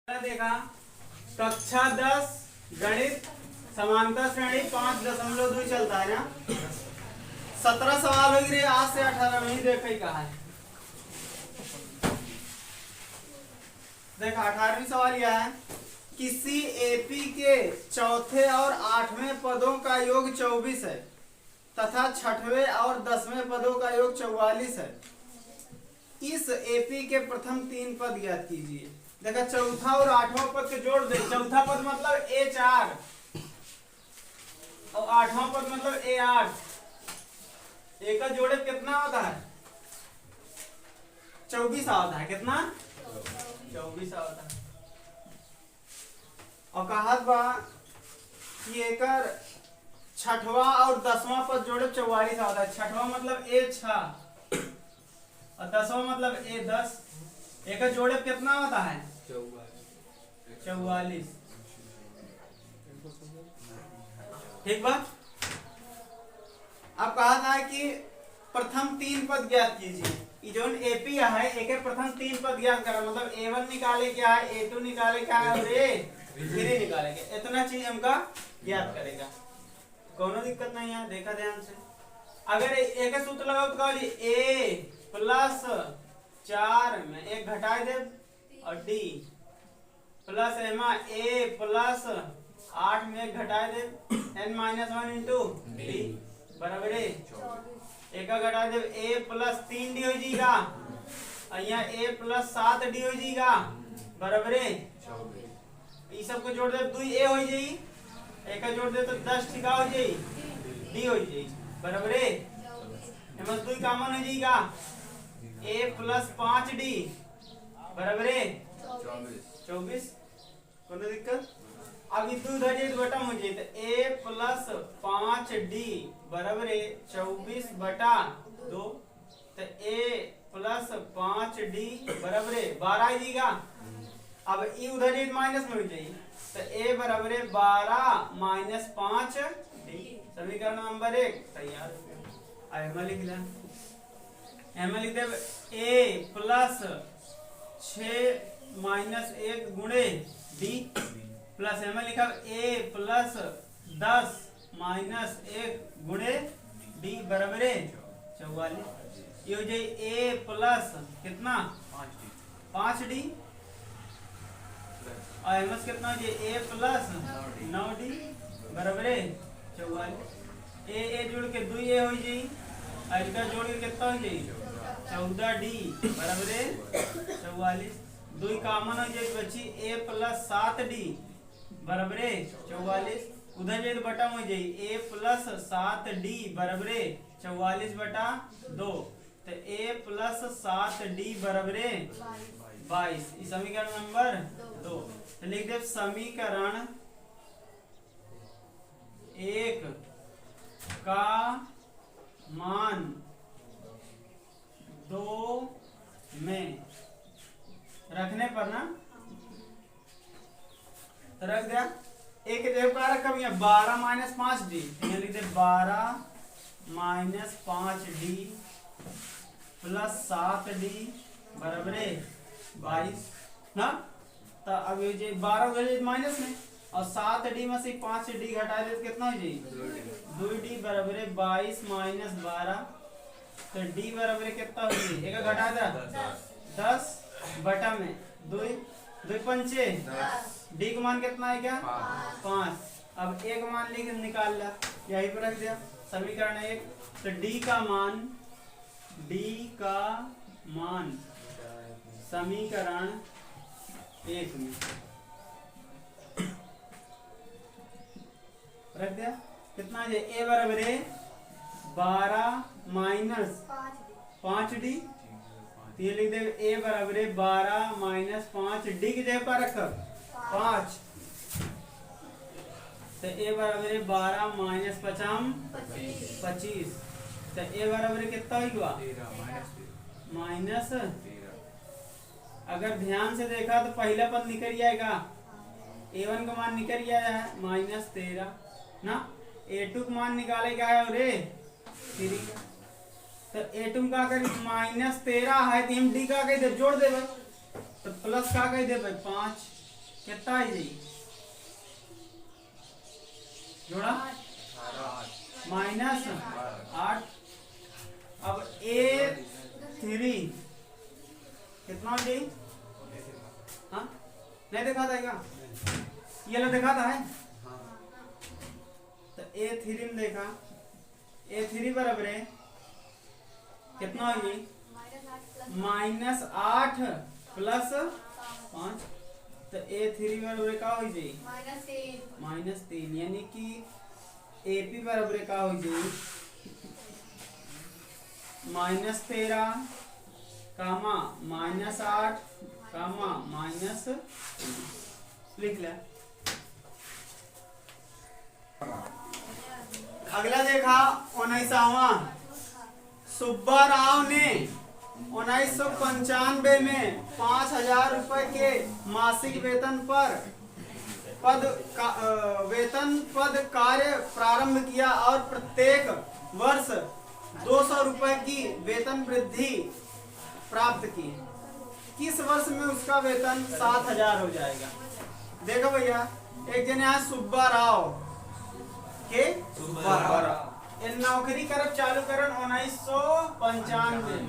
देखा कक्षा 10 गणित समांतर श्रेणी 5.2 चलता है ना। 17 सवाल हो गए आज से 18 में ही देख ही कहा है। देखा 18वीं सवाल यह है, किसी एपी के चौथे और 8वें पदों का योग 24 है तथा 6वें और 10वें पदों का योग 44 है। इस एपी के प्रथम 3 पद ज्ञात कीजिए। देखा चौथा और 8वां पद के जोड़ दे। चौथा पद मतलब A4 और 8वां पद मतलब A8। एक का जोड़े कितना होता है? 24 होता है। कितना? 24 होता है। और कहत बा कि एकर 6वां और 10वां पद जोड़े 44 होता है। 6वां मतलब A6 और 10वां मतलब A10। एक जोड़े कितना होता है? 44। ठीक बात। अब कहा था कि प्रथम 3 पद ज्ञात कीजिए। जो एपी है एक प्रथम 3 पद ज्ञात करा, मतलब A1 निकाले क्या है, A2 निकाले क्या है और A3 निकाले क्या। इतना चीज हमका ज्ञात करेगा, कोनो दिक्कत नहीं है। देखा ध्यान से। अगर एक सूत्र लगाओ तो कहो जी A प्लस 4 में एक घटा दे और D प्लस एमा A प्लस 8 में एक घटा दे n-1 इंटू D बराबर है। एक का घटा दे A प्लस 3D हो जाएगा और यहाँ A प्लस 7D हो जाएगा बराबर है। ये सबको जोड़ दे 2A हो जाएगी। एक का जोड़ दे तो 10 ठिका हो जाएगी D हो जाएगी बराबर है। एम 2 कॉमन हो जाएगा A प्लस 5D बराबर है 24। कोनो दिक्कत? अब इधर उधर बटा मुझे तो A प्लस 5D बराबर है 24 बटा 2। तो A प्लस 5D बराबर है 12 जाएगा। अब ई उधर माइनस में हो जाएगी तो A बराबर है 12 माइनस 5D। समीकरण नंबर 1 तैयार हो गया। एम लिख लें। एम लिख दे A प्लस 6 माइनस 1 गुणे D प्लस एम लिखा A प्लस 10 माइनस 1 गुणे D बराबर है 44। ये हो जाए A प्लस कितना 5D और एम कितना हो जाए A प्लस 9D बराबर है 44। A जोड़ के 2A हो जाए और इनका जोड़ के कितना हो जाए 14D बराबर है 44। 2 कॉमन हो जाए बची A प्लस 7D बराबर है 44। उधर जाए तो बटा हो जाए A प्लस 7D बराबर है 44 बटा 2। तो A प्लस 7D बराबर है 22। इस समीकरण नंबर 2 तो लिख दे समीकरण 1 का मान 2 में रखने पर ना तो रख दिया। एक जगह पर रखा 12 माइनस 5D लिख दे 12 माइनस 5D प्लस 7D बराबर है 22 ना। तो अब ये 12 हो जाए माइनस में और 7D में से 5D घटा दे तो कितना हो जाए 2D बराबर है 22 माइनस 12। तो D बराबर है कितना हो जाए एक घटा दे 10 बटा में 2 2 पंचे D का मान कितना है क्या 5। अब एक मान लिख निकाल ला यहीं पर रख दिया समीकरण 1। तो D का मान समीकरण 1 में रख दिया कितना है A बराबर है 12 माइनस 5D। ये लिख दे A बराबर है 12 माइनस 5D की जगह पर रख 5। तो A बराबर है 12 माइनस 25। तो A बराबर कितना हुआ माइनस। अगर ध्यान से देखा तो पहला पद निकल जाएगा A1 का मान निकल गया है माइनस 13 ना। A2 का मान निकाले क्या है और 3 तो A2 का कर माइनस 13 है तो हम D का कह दे जोड़ दे भाई तो प्लस का कह दे भाई 5 कितना है जी जोड़ा -8। अब A3 कितना हो जी? हाँ नहीं देखा था क्या? ये लो देखा था है तो A3 में देखा A3 बराबर है कितना हो गई? -8 प्लस 5 तो A3 बराबर का हो जाए -3 यानी कि AP बराबर का हो जाए -13 कामा -8 कामा माइनस लिख ले। अगला देखा 19वां सुब्बा राव ने 1995 में 5,000 रुपए के मासिक वेतन पद कार्य प्रारंभ किया और प्रत्येक वर्ष 200 रुपए की वेतन वृद्धि प्राप्त की। किस वर्ष में उसका वेतन 7,000 हो जाएगा? देखो भैया एक जन यहाँ सुब्बा राव के ये नौकरी करब चालू करन 1995 में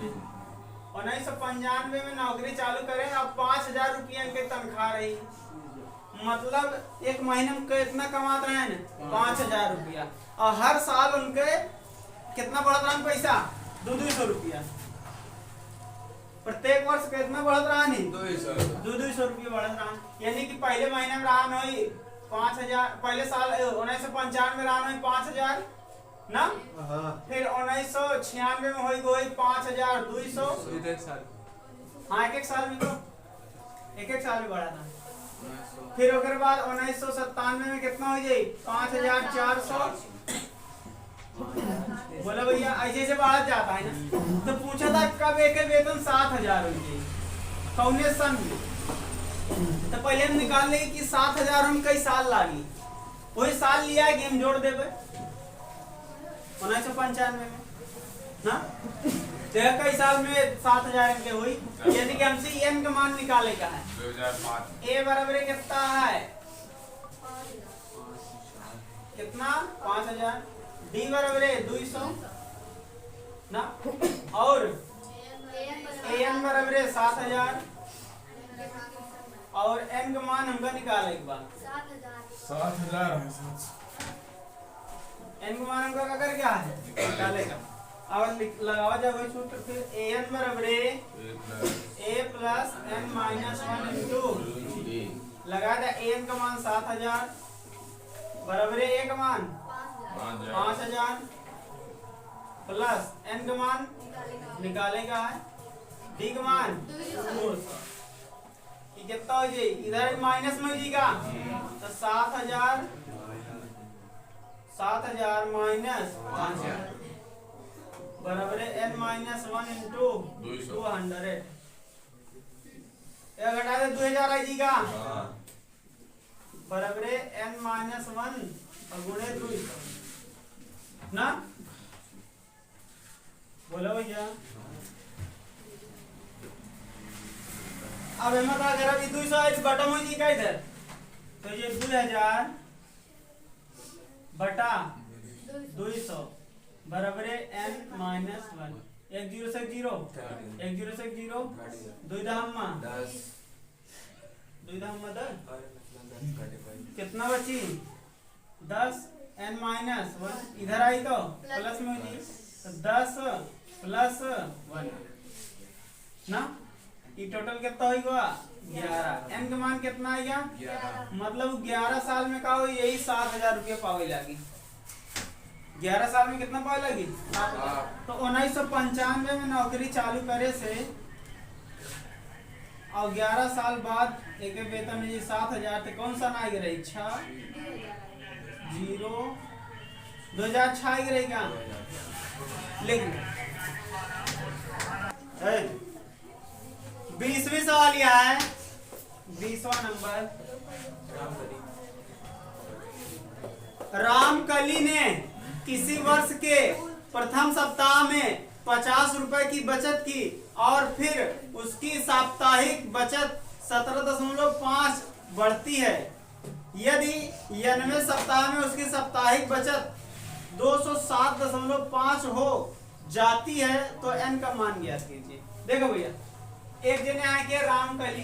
1995 में नौकरी चालू करें और 5,000 रुपया के तनख्वाह रही, मतलब एक महीने में कितना कमाते रहे ना 5,000 रुपया और हर साल उनके कितना बढ़त रहा पैसा 200 रुपया प्रत्येक वर्ष कितना बढ़त रहा नहीं 200 रुपया बढ़त रहा, यानी कि पहले महीने में रहा नहीं 5,000 पहले साल 1995 में रहा नहीं 5,000 ना फिर 1996 में होई गई 5,200 हाँ एक साल में तो एक साल में बढ़ा था। फिर उसके बाद 1997 में कितना हो जाए 5,400 बोला भैया ऐसे ऐसे बढ़ जाता है ना। तो पूछा था कब एक वेतन 7,000 हो जाए कौने सन में, तो पहले हम निकाल लेंगे कि 7,000 हम कई साल लागी, वही साल लिया है कि हम जोड़ देवे 1995 में ना कई साल में 7,000 के हुई, यानी कि हमसे एन का मान निकाले का है 2005 ए बराबर कितना है कितना 5,000 डी बराबर 200 ना और एन बराबर 7,000 और एन का मान हमका निकाले एक बार 7,000 है एन का मान हमका अगर क्या है निकालेगा। अब लगावा जाओ सूत्र फिर एन बराबर a plus n minus 1 into लगा दे एन का मान 7,000 बराबर ए का मान 5,000 प्लस एन का मान निकालेगा डी का मान 200 कितना हो जाए इधर माइनस में हो जाएगा तो 7,000 माइनस 5,000 बराबर एन माइनस 1 इंटू 200 ये घटा दे 2,000 आ जाएगा बराबर एन माइनस 1 गुणे 200 ना बोलो भैया। अब हमें अगर अभी 200 है तो बटम हो जाएगा इधर तो ये 2,000 बटा 200 बराबर एन माइनस 1 एक जीरो से जीरो दो दहम्मा 10 कितना बची 10 एन माइनस 1 इधर आई तो प्लस में हो तो 10 प्लस 1 ना ये टोटल कितना होगा 11 एन का मान कितना आएगा 11 मतलब 11 साल में का हो यही 7,000 रुपया पावे लगी 11 साल में कितना पावे लगी तो 1995 में नौकरी चालू करे से और 11 साल बाद एक वेतन में 7,000 तो कौन सा ना रही 2006 रहेगा लिख 20वीं सवाल यह है 20वां नंबर रामकली ने किसी वर्ष के प्रथम सप्ताह में 50 रुपए की बचत की और फिर उसकी साप्ताहिक बचत 17.5 बढ़ती है। यदि 90वें सप्ताह में उसकी साप्ताहिक बचत 207.5 हो जाती है तो n का मान ज्ञात कीजिए। देखो भैया, एक जने आए के रामकली,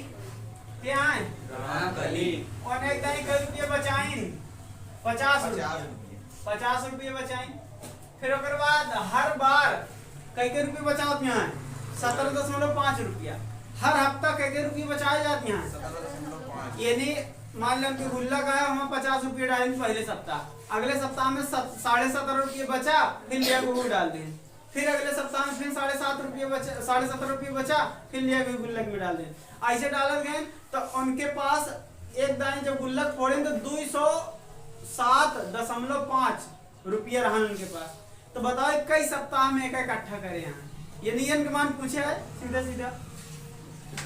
क्या है रामकली, और एक दाई कई रुपये बचाइन 50 रुपये बचाइन। फिर ओकर बाद हर बार कई रुपये बचावत यहाँ 17.5 रुपया। हर हफ्ता कई रुपये बचाए जाते हैं। 17.5। यानी मान लो कि गुल्लक है, हम 50 रुपये डालेंगे पहले सप्ताह, अगले सप्ताह में 17.5 रुपये बचा, फिर लिया वो डाल दें। फिर अगले सप्ताह में फिर 7.5 रुपये बचा, 7.5 रुपये बचा, फिर लिया भी गुल्लक में डाल दें। ऐसे डालत गए तो उनके पास एक दाएं जब गुल्लक फोड़े तो 207.5 रुपया रहा उनके पास। तो बताओ कई सप्ताह में एक इकट्ठा करे यहाँ। ये नियम का मान पूछे है सीधा सीधा।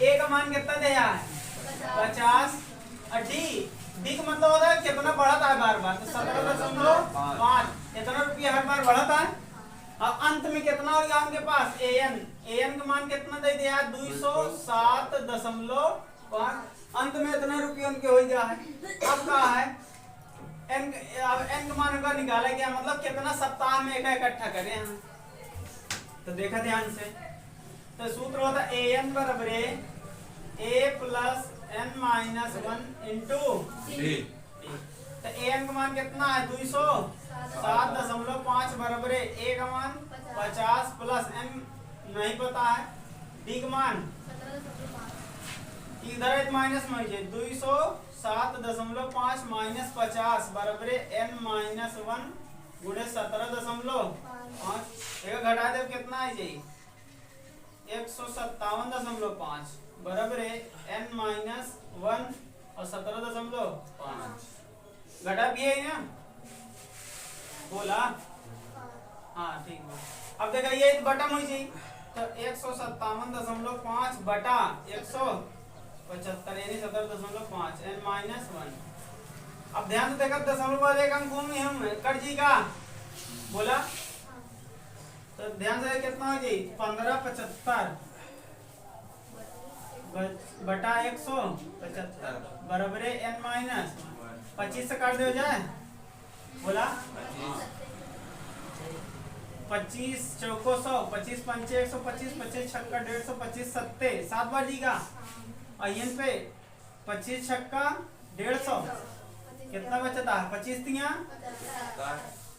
ए का मान कितना दिया है 50, और डी का मतलब होता है कितना बढ़ता है बार बार, तो 17.5 इतना रुपया हर बार बढ़ता है। और अंत में कितना हो गया उनके पास एन का मान कितना दे दिया 207.5, अंत में इतने रुपये उनके हो गया है। अब कहा है एन, अब एन का मान उनका निकाला गया, मतलब कितना सप्ताह में एक इकट्ठा करें हम। तो देखा ध्यान से, तो सूत्र होता है एन बराबर a plus n minus 1 into d. तो एन का मान कितना है 207.5 बराबर है ए का मान 50 प्लस एन नहीं पता है, डी का मान इधर माइनस में 207.5 माइनस 50 बराबर है एन माइनस 1 गुणे 17.5। एक घटा दे कितना आ जाए 157.5 बराबर है एन माइनस 1 और 17.5 घटा भी है ना, बोला हाँ ठीक है। अब देखा ये बटन हो जाए तो 157.5 बटा 175 यानी 17.5 एन माइनस 1। अब ध्यान से देखा दशमलव वाले एक अंक में हम कर जी का बोला, तो ध्यान से कितना हो जाए 1575 बटा 175 बराबर है एन माइनस 25 से काट दो जाए, बोला 25 चौको 100, 25 पंचे 125, 25 छक्का 150, 25 सत्ते 7 बार जी का, और इन पे 25 छक्का 150 कितना बचता है 25 तिया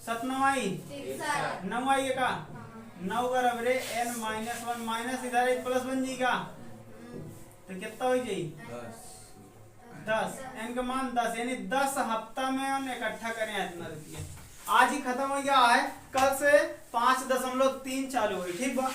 7 9 का 9 बराबर है एन माइनस 1 माइनस इधर प्लस बन जाएगा, तो कितना हो जाए 10 एन का मान 10 यानी 10 हफ्ता में हम इकट्ठा करें इतना रुपया। आज ही खत्म हो गया है, कल से 5.3 चालू हुई, ठीक बा।